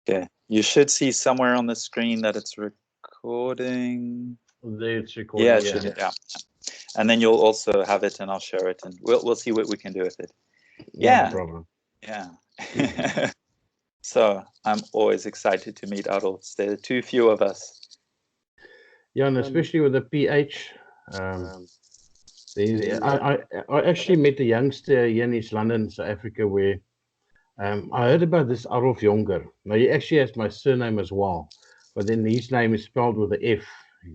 Okay. You should see somewhere on the screen that it's recording. There it's recording. Yeah, it should. Yeah. And then you'll also have it, and I'll share it, and we'll see what we can do with it. Yeah. No problem. Yeah. So I'm always excited to meet adults. There are too few of us. Yeah, and especially with the PH. I actually met a youngster here in East London, South Africa, where I heard about this Adolph Jonker. Now, he actually has my surname as well, but then his name is spelled with an F.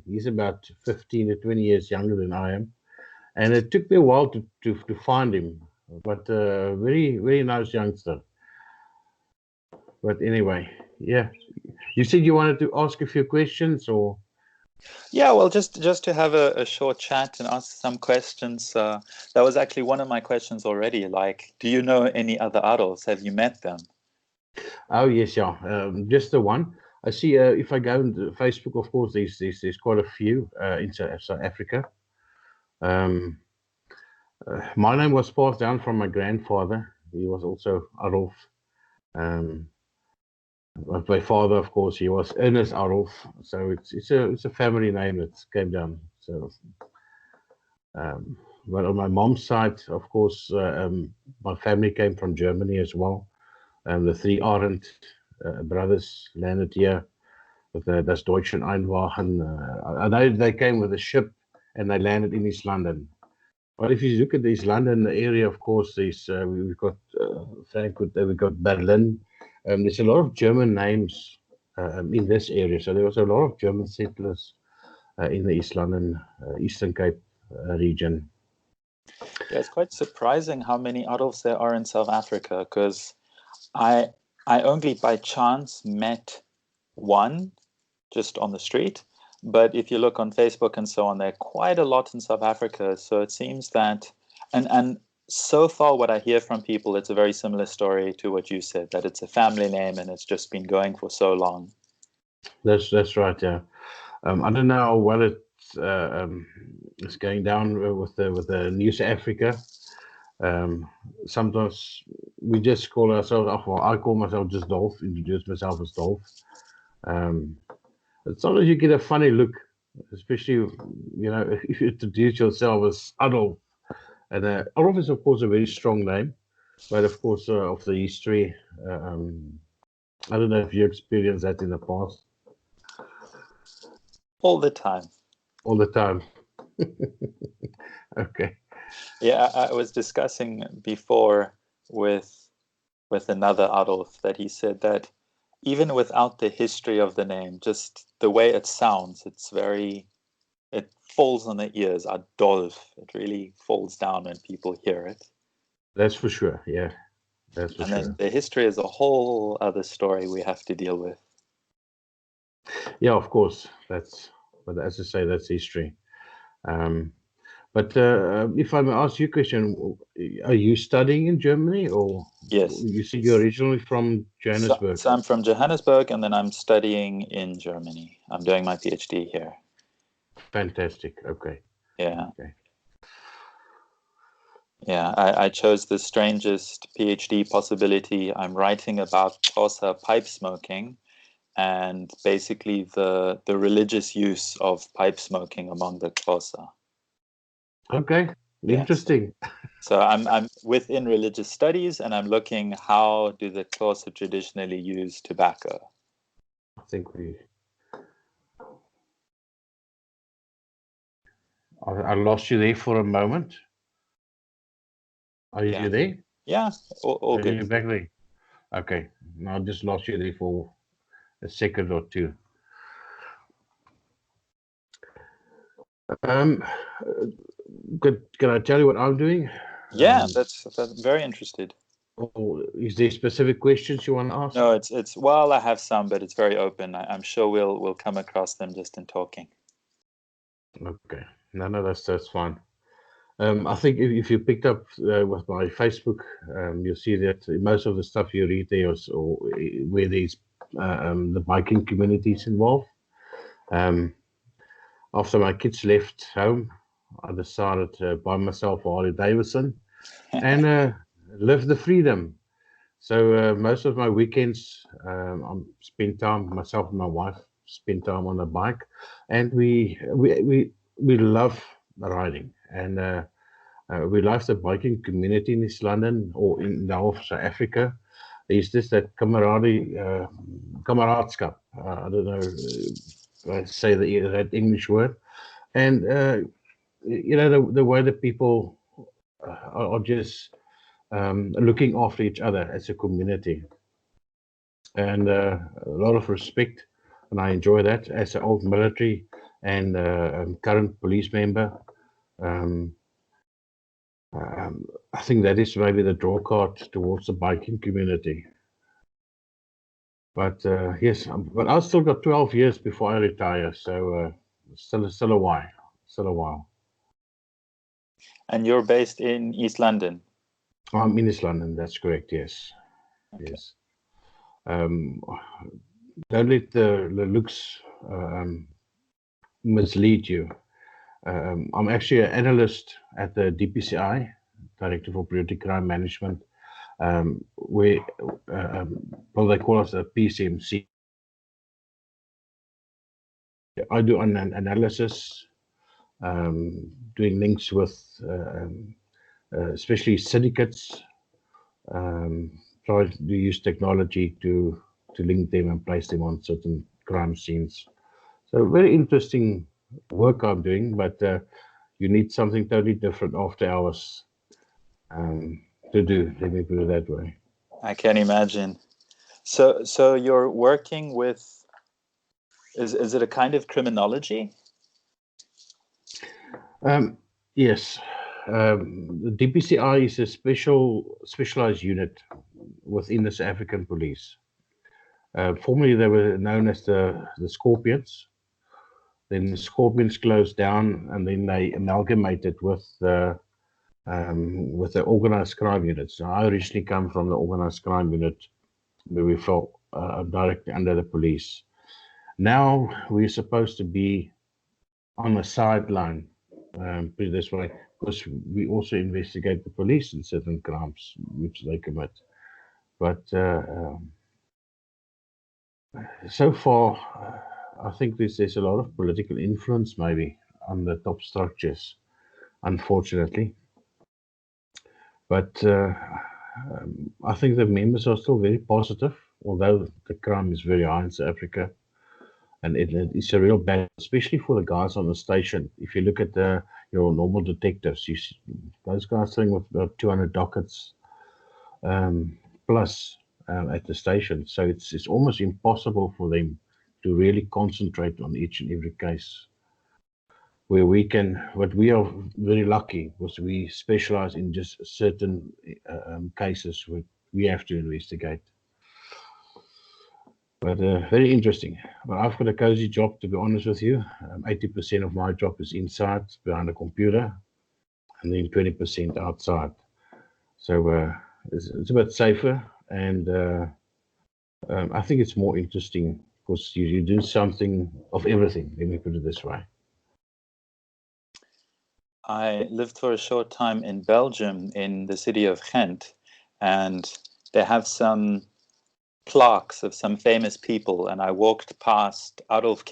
He's about 15 to 20 years younger than I am. And it took me a while to find him, but very, very nice youngster. But anyway, yeah. You said you wanted to ask a few questions, or? Yeah, well, just to have a short chat and ask some questions. That was actually one of my questions already. Like, do you know any other Adolphs? Have you met them? Oh yes, yeah. Just the one. I see. If I go into Facebook, of course, there's quite a few in South Africa. My name was passed down from my grandfather. He was also Adolf. But my father, of course, he was Ernest Adolf. So it's a family name that came down. So, but on my mom's side, of course, my family came from Germany as well. The three Arendt brothers landed here with das Deutsche Einwagen. I know they came with a ship and they landed in East London. But if you look at East London area, of course, we've got Frankfurt, we've got Berlin. There's a lot of German names in this area. So there was a lot of German settlers in the East London, Eastern Cape region. Yeah, it's quite surprising how many Adolphs there are in South Africa, because I only by chance met one just on the street. But if you look on Facebook and so on, there are quite a lot in South Africa. So it seems that, and so far what I hear from people, it's a very similar story to what you said, that it's a family name and it's just been going for so long. That's right, yeah. I don't know how well it's going down with the New South Africa. Sometimes we just call ourselves, well, I call myself just Dolph, introduce myself as Dolph. Sometimes you get a funny look, especially, if you introduce yourself as Adolf. And Adolf is, of course, a very strong name, but of course, of the history, I don't know if you experienced that in the past. All the time. All the time. Okay. Yeah, I was discussing before with another Adolf that he said that even without the history of the name, just the way it sounds, it falls on the ears, Adolph. It really falls down when people hear it. That's for sure, yeah. That's for sure. And then the history is a whole other story we have to deal with. Yeah, of course. But as I say, that's history. But if I may ask you a question, are you studying in Germany, or? Yes. You said you're originally from Johannesburg. So I'm from Johannesburg, and then I'm studying in Germany. I'm doing my PhD here. Fantastic. Okay. Yeah. Okay. Yeah, I chose the strangest PhD possibility. I'm writing about Xhosa pipe smoking, and basically the religious use of pipe smoking among the Xhosa. Okay, interesting. Yes. So I'm within religious studies, and I'm looking how do the Xhosa traditionally use tobacco. I think I lost you there for a moment. Are you there? Yeah, all good. Are you back there? Okay, no, I just lost you there for a second or two. Can I tell you what I'm doing? Yeah, that's very interested. Or is there specific questions you want to ask? No, it's well, I have some, but it's very open. I'm sure we'll come across them just in talking. Okay, no, that's fine. I think if you picked up with my Facebook, you'll see that most of the stuff you read there is or where there's the biking communities involved. After my kids left home, I decided to buy myself a Harley Davidson and live the freedom. So most of my weekends, I'm spend time, myself and my wife spend time on a bike, and we love riding, and we love the biking community in East London or in the whole of South Africa. There's just that camaraderie, camaradeschap. I don't know, I say that English word, and you know the way that people are just looking after each other as a community, and a lot of respect, and I enjoy that as an old military and current police member. Um, I think that is maybe the draw card towards the biking community. But yes, but I've still got 12 years before I retire, so still a while, still a while. And you're based in East London? I'm in East London, that's correct, yes. Okay. Yes. Don't let the looks mislead you. I'm actually an analyst at the DPCI, Director for Priority Crime Management, where, well, they call us a PCMC. I do an analysis, doing links with especially syndicates, try to use technology to link them and place them on certain crime scenes. So very interesting work I'm doing, but you need something totally different after hours to do. Let me put it that way. I can imagine. So you're working with, is it a kind of criminology? Yes, the DPCI is a specialized unit within the South African Police. Formerly, they were known as the Scorpions. Then the Scorpions closed down, and then they amalgamated with the organized crime unit. So I originally come from the organized crime unit, where we fell directly under the police. Now we're supposed to be on the sideline, put it this way, because we also investigate the police in certain crimes which they commit. But so far, I think there's a lot of political influence maybe on the top structures, unfortunately. But I think the members are still very positive, although the crime is very high in South Africa. And it's a real battle, especially for the guys on the station. If you look at your normal detectives, you see those guys sitting with about 200 dockets plus at the station. So it's almost impossible for them to really concentrate on each and every case. Where we can, but we are very lucky because we specialize in just certain cases where we have to investigate. But very interesting. But I've got a cozy job, to be honest with you. 80% of my job is inside, behind a computer, and then 20% outside. So it's a bit safer, and I think it's more interesting because you do something of everything. Let me put it this way. I lived for a short time in Belgium, in the city of Ghent, and they have some plaques of some famous people. And I walked past Adolph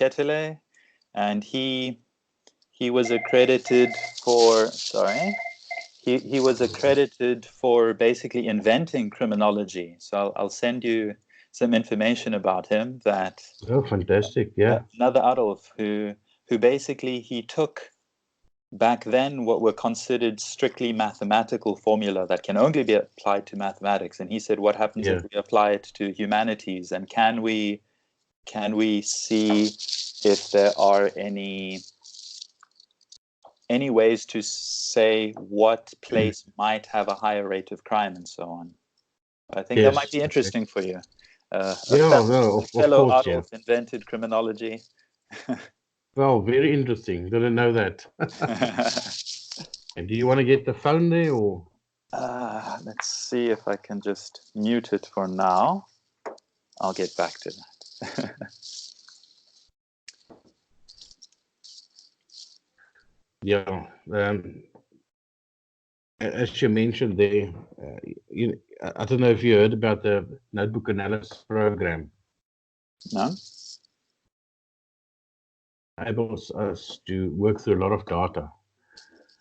and he was accredited for, sorry, he was accredited for basically inventing criminology. So I'll send you some information about him. That Oh, fantastic! Yeah, another Adolf who basically he took back then what were considered strictly mathematical formula that can only be applied to mathematics, and he said, what happens if yeah. we apply it to humanities, and can we see if there are any ways to say what place might have a higher rate of crime and so on. I think that might Yes. be interesting for you. Yeah, no, A of fellow course, yeah. Adolf invented criminology. Well, very interesting. Didn't know that. And do you want to get the phone there or? Let's see if I can just mute it for now. I'll get back to that. Yeah. as you mentioned there, I don't know if you heard about the notebook analysis program. No? Enables us to work through a lot of data,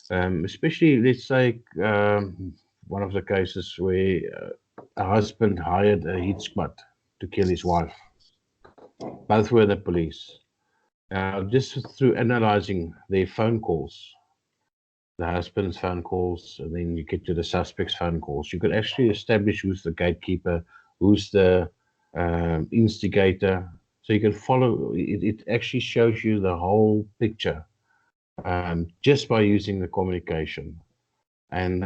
especially, let's say, one of the cases where a husband hired a hit squad to kill his wife. Both were the police. Just through analyzing their phone calls, the husband's phone calls, and then you get to the suspect's phone calls, you could actually establish who's the gatekeeper, who's the instigator. So you can follow, it actually shows you the whole picture just by using the communication. And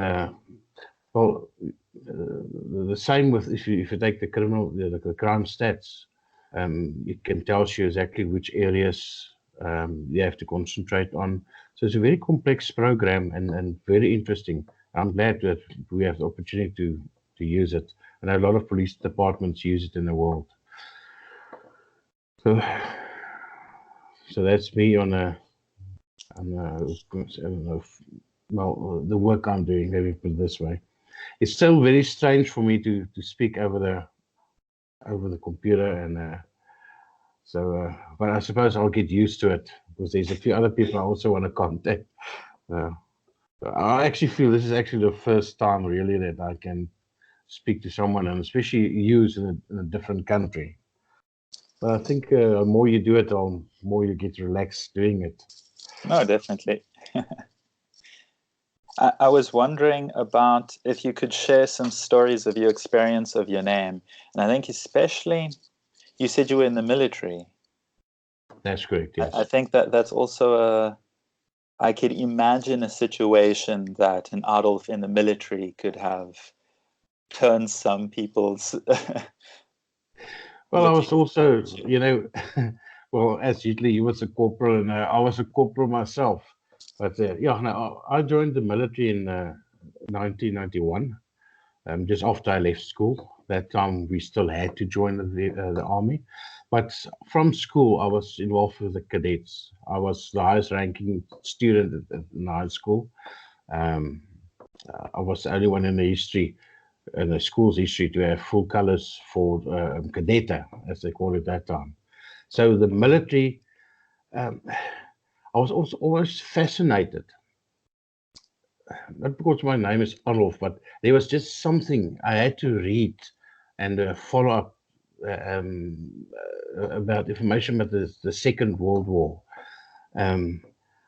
well, the same with if you take the the crime stats, it can tell you exactly which areas you have to concentrate on. So it's a very complex program and very interesting. I'm glad that we have the opportunity to use it. And a lot of police departments use it in the world. So that's me on a I don't know well, the work I'm doing, let me put it this way. It's still very strange for me to speak over the computer, and but I suppose I'll get used to it because there's a few other people I also want to contact. I actually feel this is actually the first time really that I can speak to someone, and especially use in a different country. But I think the more you do it, the more you get relaxed doing it. No, definitely. I was wondering about if you could share some stories of your experience of your name. And I think especially, you said you were in the military. That's correct, yes. I think that's also I could imagine a situation that an Adolf in the military could have turned some people's... Well, I was also, well, as usually you was a corporal, and I was a corporal myself. But yeah, no, I joined the military in 1991, just after I left school. That time we still had to join the army. But from school, I was involved with the cadets. I was the highest ranking student in high school. I was the only one in the school's history to have full colors for cadetta, as they call it that time. So the military, I was also always fascinated. Not because my name is Adolf, but there was just something I had to read and follow up about information about the Second World War. I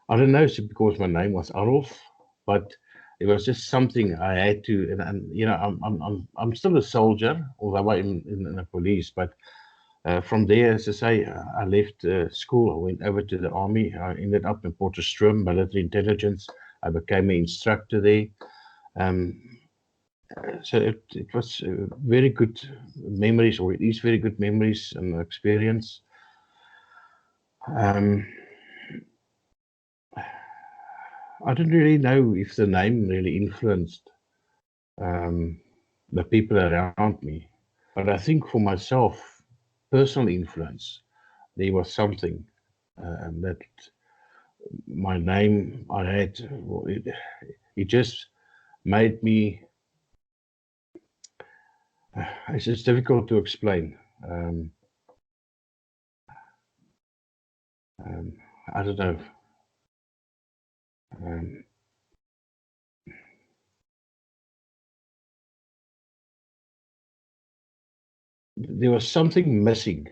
don't know if it's because my name was Adolf, but it was just something I had to. And I'm still a soldier, although I'm in the police. But from there, as I say, I left school. I went over to the army. I ended up in Potchefstroom, military intelligence. I became an instructor there. So it was very good memories, or it is very good memories and experience. I don't really know if the name really influenced the people around me, but I think for myself, personal influence, there was something that my name I had. It just made me. It's just difficult to explain. I don't know. There was something missing.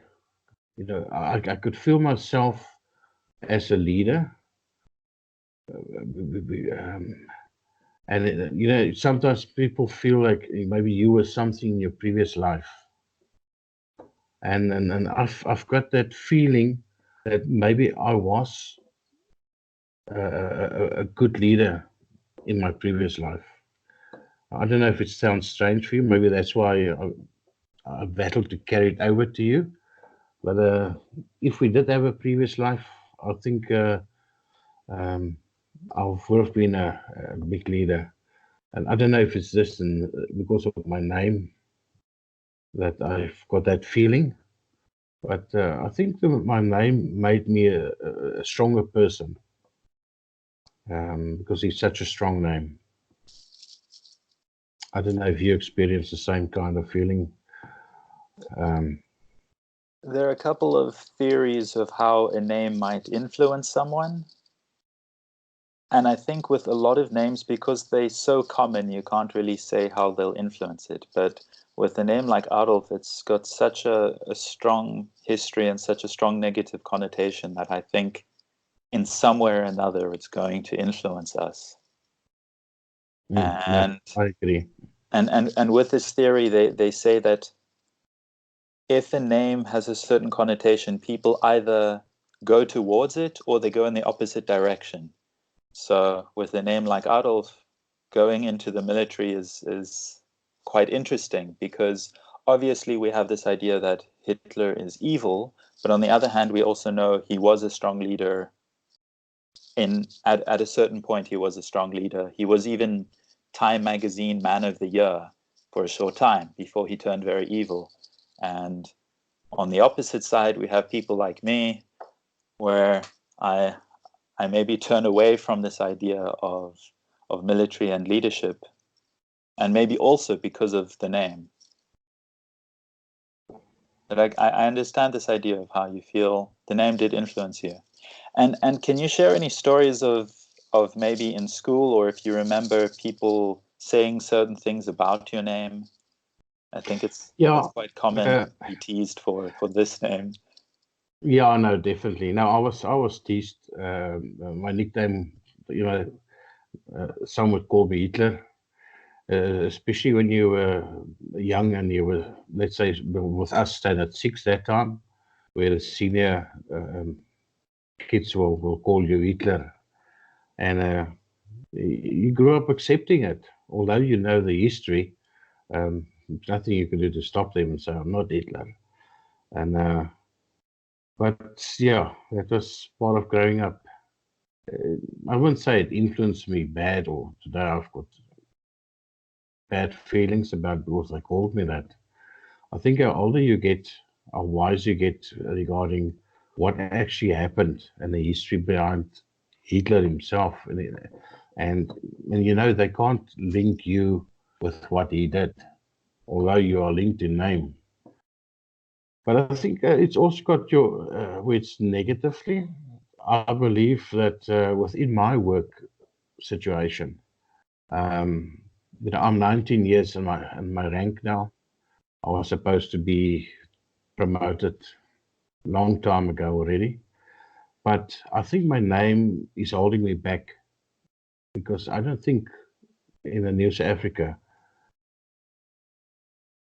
I could feel myself as a leader. And sometimes people feel like maybe you were something in your previous life. And I've got that feeling that maybe I was a good leader in my previous life. I don't know if it sounds strange for you. Maybe that's why I battled to carry it over to you. But if we did have a previous life, I think I would have been a big leader. And I don't know if it's just because of my name that I've got that feeling. But I think my name made me a stronger person because it's such a strong name. I don't know if you experience the same kind of feeling. There are a couple of theories of how a name might influence someone. And I think with a lot of names, because they're so common, you can't really say how they'll influence it. But with a name like Adolf, it's got such a strong history and such a strong negative connotation that I think in some way or another it's going to influence us. No, And I agree. and with this theory, they say that if a name has a certain connotation, people either go towards it or they go in the opposite direction. So with a name like Adolf, going into the military is quite interesting because obviously we have this idea that Hitler is evil, but on the other hand, we also know he was a strong leader. At a certain point, he was a strong leader. He was even Time Magazine Man of the Year for a short time before he turned very evil. And on the opposite side, we have people like me, where I maybe turn away from this idea of military and leadership, and maybe also because of the name. But I understand this idea of how you feel the name did influence you. And can you share any stories of maybe in school, or if you remember people saying certain things about your name? I think it's Yeah, quite common to be teased for this name. yeah, no, definitely. No, I was teased. My nickname, some would call me Hitler, especially when you were young and you were, let's say, with us standard six that time, where the senior kids will call you Hitler, and you grew up accepting it, although you know the history. There's nothing you can do to stop them and say I'm not Hitler, and but yeah, that was part of growing up. I wouldn't say it influenced me bad, or today I've got bad feelings about because they called me that. I think how older you get, how wise you get regarding what actually happened and the history behind Hitler himself. And you know, they can't link you with what he did, although you are linked in name. But I think it's also got your, which negatively, I believe that within my work situation, um, I'm 19 years in my rank now. I was supposed to be promoted long time ago already, but I think my name is holding me back because I don't think in the New South Africa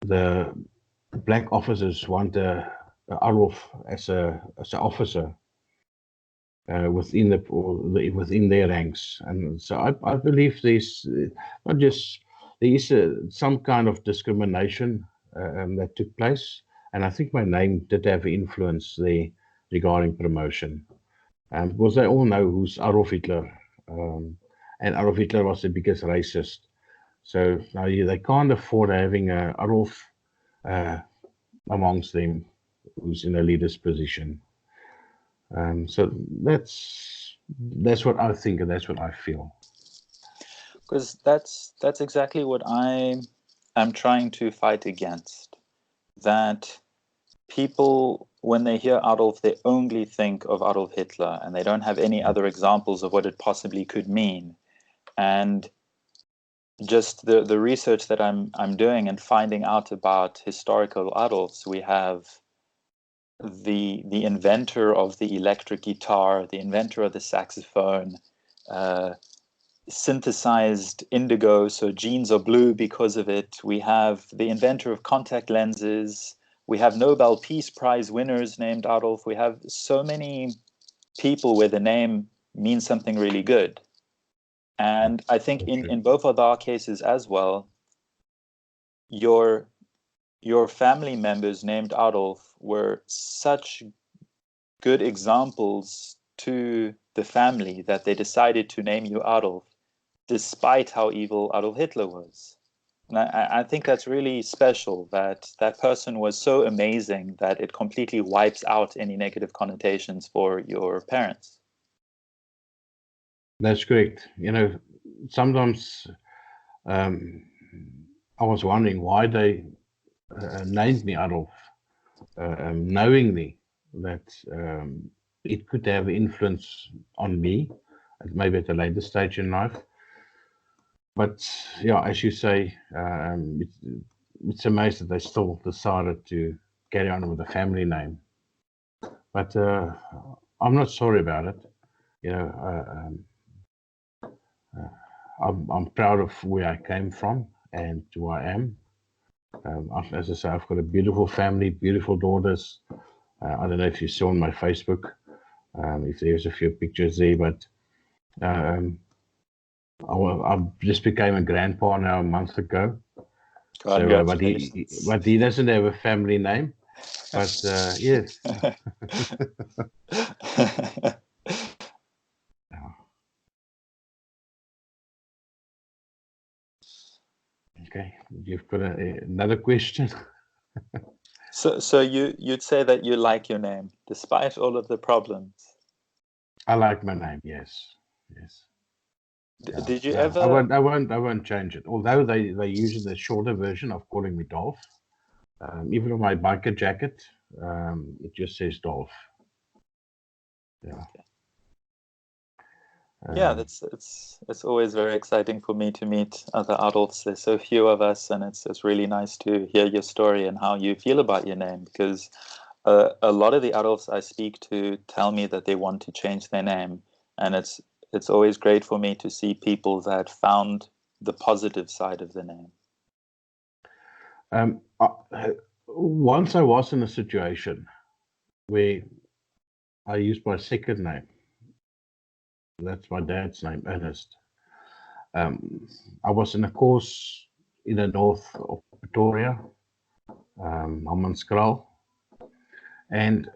the black officers want a Adolf as an officer within their ranks, and so I believe there's not just there is some kind of discrimination that took place, and I think my name did have influence there regarding promotion, because they all know who's Adolf Hitler, and Adolf Hitler was the biggest racist. So now they can't afford having Adolf uh, amongst them who's in a leader's position. So that's what I think and that's what I feel. Because that's exactly what I am trying to fight against. That people, when they hear Adolf, they only think of Adolf Hitler, and they don't have any other examples of what it possibly could mean. And just the research that I'm doing and finding out about historical Adolfs, we have the inventor of the electric guitar, the inventor of the saxophone, uh, synthesized indigo, so jeans are blue because of it. We have the inventor of contact lenses. We have Nobel Peace Prize winners named Adolf. We have so many people where the name means something really good. And I think in both of our cases as well, your your family members named Adolf were such good examples to the family that they decided to name you Adolf, despite how evil Adolf Hitler was. And I think that's really special that that person was so amazing that it completely wipes out any negative connotations for your parents. That's correct. You know, sometimes um, I was wondering why they named me Adolf, knowingly that it could have influence on me, maybe at a later stage in life. But yeah, as you say, it's amazing that they still decided to carry on with the family name. But I'm not sorry about it. You know, I'm proud of where I came from and who I am. As I say, I've got a beautiful family, beautiful daughters. I don't know if you saw on my Facebook, if there's a few pictures there, but I just became a grandpa now a month ago. So, Congratulations. but he doesn't have a family name. But yes. Okay, you've got another question. So you'd say that you like your name despite all of the problems. I like my name. Yes, yes. Did you Yeah, ever? I won't change it. Although they use the shorter version of calling me Dolph. Even on my biker jacket, it just says Dolph. Yeah. Yeah, it's always very exciting for me to meet other adults. There's so few of us, and it's really nice to hear your story and how you feel about your name. Because a lot of the adults I speak to tell me that they want to change their name, and it's always great for me to see people that found the positive side of the name. Once I was in a situation where I used my second name. That's my dad's name, Ernest. I was in a course in the north of Pretoria, Hammanskraal, and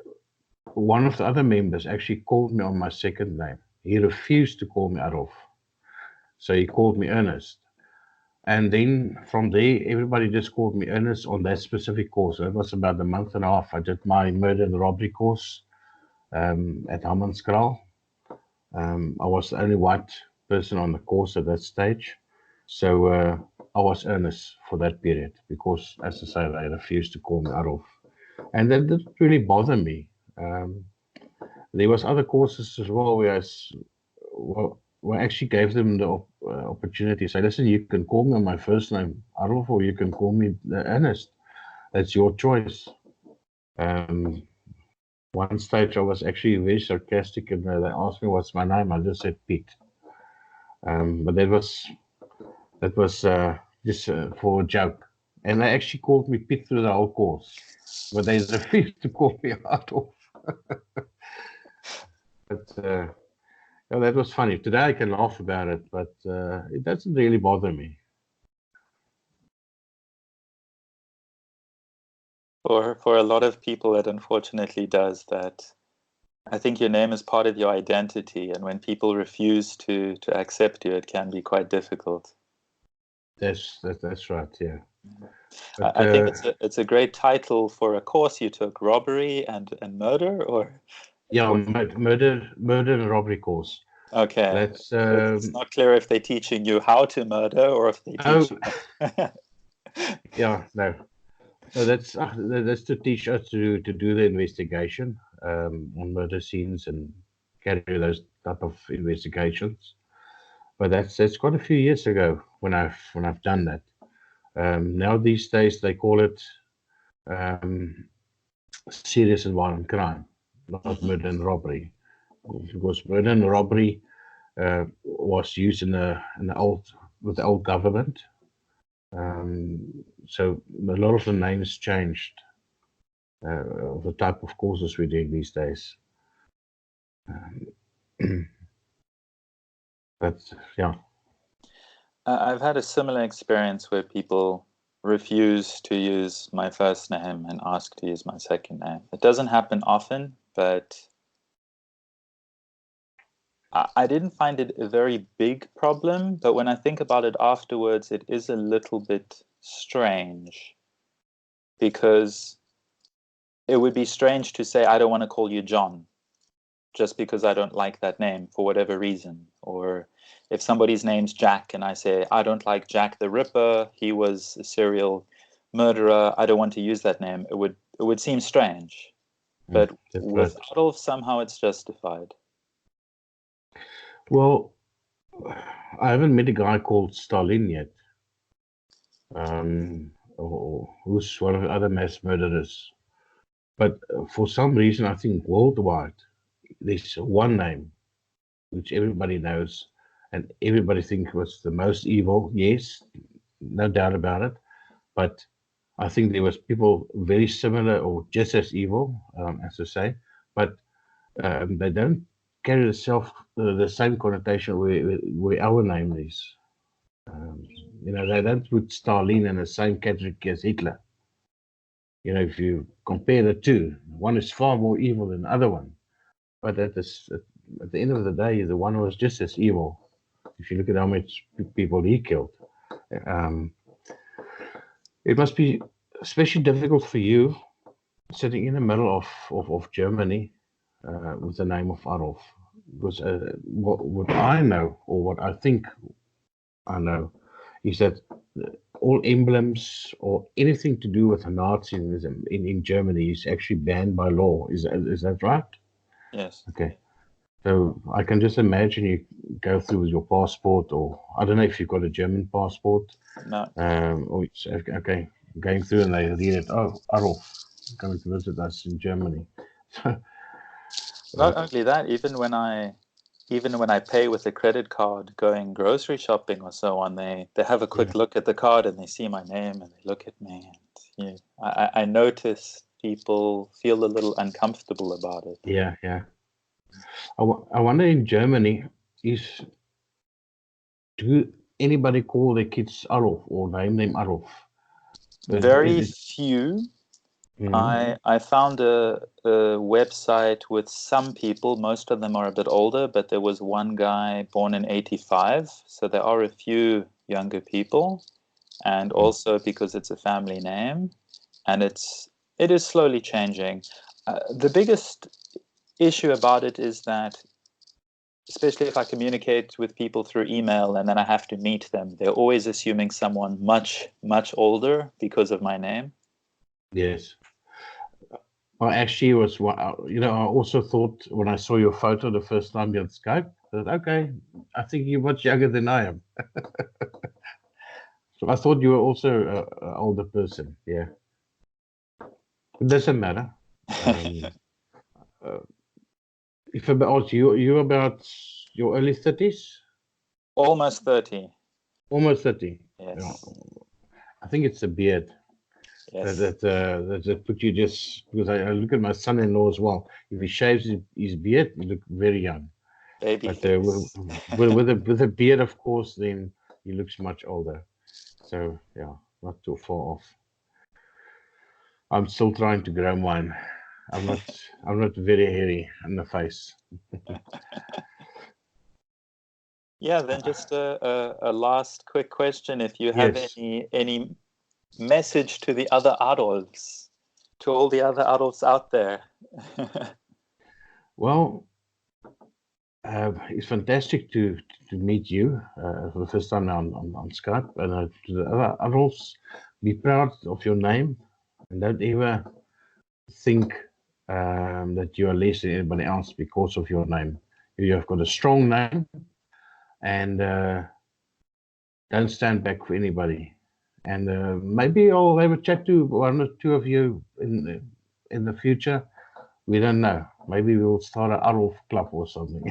one of the other members actually called me on my second name. He refused to call me Adolf, so he called me Ernest. And then from there, everybody just called me Ernest on that specific course. It was about a month and a half. I did my murder and robbery course at Hammanskraal. I was the only white person on the course at that stage. So I was Ernest for that period because, as I say, they refused to call me Adolf. And that didn't really bother me. There was other courses as well where I actually gave them the opportunity. Say, listen, you can call me on my first name, Adolf, or you can call me Ernest. That's your choice. One stage I was actually very sarcastic and they asked me what's my name. I just said Pete. But that was just for a joke. And they actually called me Pete through the whole course. But they refused to call me Adolf. But yeah, that was funny. Today I can laugh about it, but it doesn't really bother me. For a lot of people, it unfortunately does that. I think your name is part of your identity, and when people refuse to accept you, it can be quite difficult. That's right, yeah. But I think it's a great title for a course you took, robbery and murder, or yeah, murder and robbery course. okay. That's It's not clear if they're teaching you how to murder or if they teach oh you. yeah, no. No, that's to teach us to do the investigation on murder scenes and carry those type of investigations. But that's quite a few years ago when I've done that. Now these days they call it um, serious and violent crime, not Mhm. murder and robbery, because murder and robbery was used in the old with the old government. So a lot of the names changed of the type of courses we're doing these days. But yeah, I've had a similar experience where people refuse to use my first name and ask to use my second name. It doesn't happen often, but I didn't find it a very big problem. But when I think about it afterwards, it is a little bit strange because it would be strange to say, I don't want to call you John just because I don't like that name for whatever reason. Or if somebody's name's Jack and I say, I don't like Jack the Ripper, he was a serial murderer, I don't want to use that name, it would seem strange. But That's with right. Adolf, somehow it's justified. Well, I haven't met a guy called Stalin yet, or who's one of the other mass murderers. But for some reason, I think worldwide, there's one name which everybody knows, and everybody thinks was the most evil. Yes, no doubt about it. But I think there was people very similar or just as evil, as I say, but they don't carry the same connotation where our name is. They don't put Stalin in the same category as Hitler. If you compare the two, one is far more evil than the other one. But at the end of the day, the one was just as evil. If you look at how much people he killed, um, it must be especially difficult for you sitting in the middle of Germany with the name of Adolf. Because what I know, or what I think I know, is that all emblems or anything to do with Nazism in Germany is actually banned by law. Is that right? Yes. Okay. So I can just imagine you go through with your passport, or I don't know if you've got a German passport, No. or it's, okay, going through and they read it. Oh, Adolf coming to visit us in Germany. Not only that, even when I pay with a credit card going grocery shopping or so on, they have a quick look at the card and they see my name and they look at me. And I notice people feel a little uncomfortable about it. Yeah, yeah. I wonder in Germany, do anybody call their kids Adolf or name them Adolf? Is Very it? few. Mm, I found a website with some people. Most of them are a bit older, but there was one guy born in 85. So there are a few younger people. And also because it's a family name, and it is slowly changing. The biggest issue about it is that, especially if I communicate with people through email and then I have to meet them, they're always assuming someone much, much older because of my name. yes. I actually was, I also thought when I saw your photo the first time on Skype, that okay, I think you're much younger than I am. So I thought you were also an older person. Yeah, it doesn't matter. Um, uh, if about you about your early 30s, Almost 30. almost 30. Yeah, Yes. I think it's the beard Yes. that put you just because I look at my son-in-law as well. If he shaves his beard, he look very young. Baby But face. with a beard, of course, then he looks much older. So yeah, not too far off. I'm still trying to grow mine. I'm not very hairy in the face. Yeah, then just a last quick question. If you have Yes. any message to the other Adolphs, to all the other Adolphs out there. Well, it's fantastic to meet you for the first time now on Skype. And to the other adults, be proud of your name and don't ever think that you are less than anybody else because of your name. You have got a strong name, and don't stand back for anybody. And maybe I'll have a chat to one or two of you in the future. We don't know. Maybe we'll start an Adolf club or something.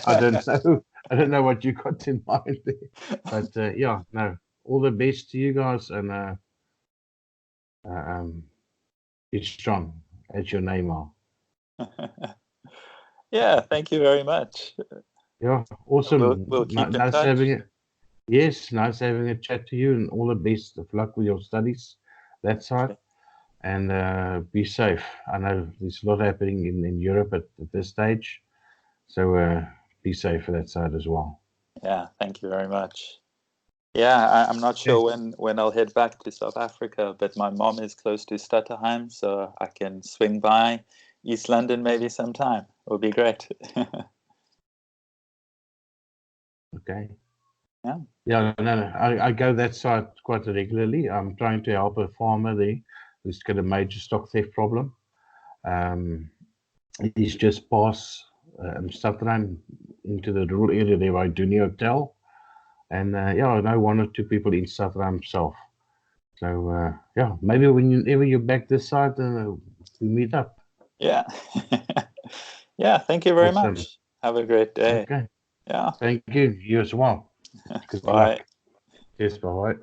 I don't know. I don't know what you got in mind there. But yeah, no. All the best to you guys, and be strong, as your name are. Yeah, thank you very much. Yeah, We'll awesome. keep in Nice having touch. it. Yes, nice having a chat to you, and all the best of luck with your studies, that side. And be safe. I know there's a lot happening in Europe at this stage, so be safe for that side as well. Yeah, thank you very much. Yeah, I'm not Okay. sure when I'll head back to South Africa, but my mom is close to Stutterheim, so I can swing by East London maybe sometime. It would be great. Okay. Yeah. Yeah, no. I go that side quite regularly. I'm trying to help a farmer there who's got a major stock theft problem. He's just passed Southern into the rural area there by Duny Hotel. And yeah, I know one or two people in Southern himself. So yeah, maybe whenever you're back this side, we meet up. Yeah. Yeah, thank you very Awesome. much. Have a great day. Okay. Yeah. Thank you. You as well. Good Bye. luck. Yes, bye.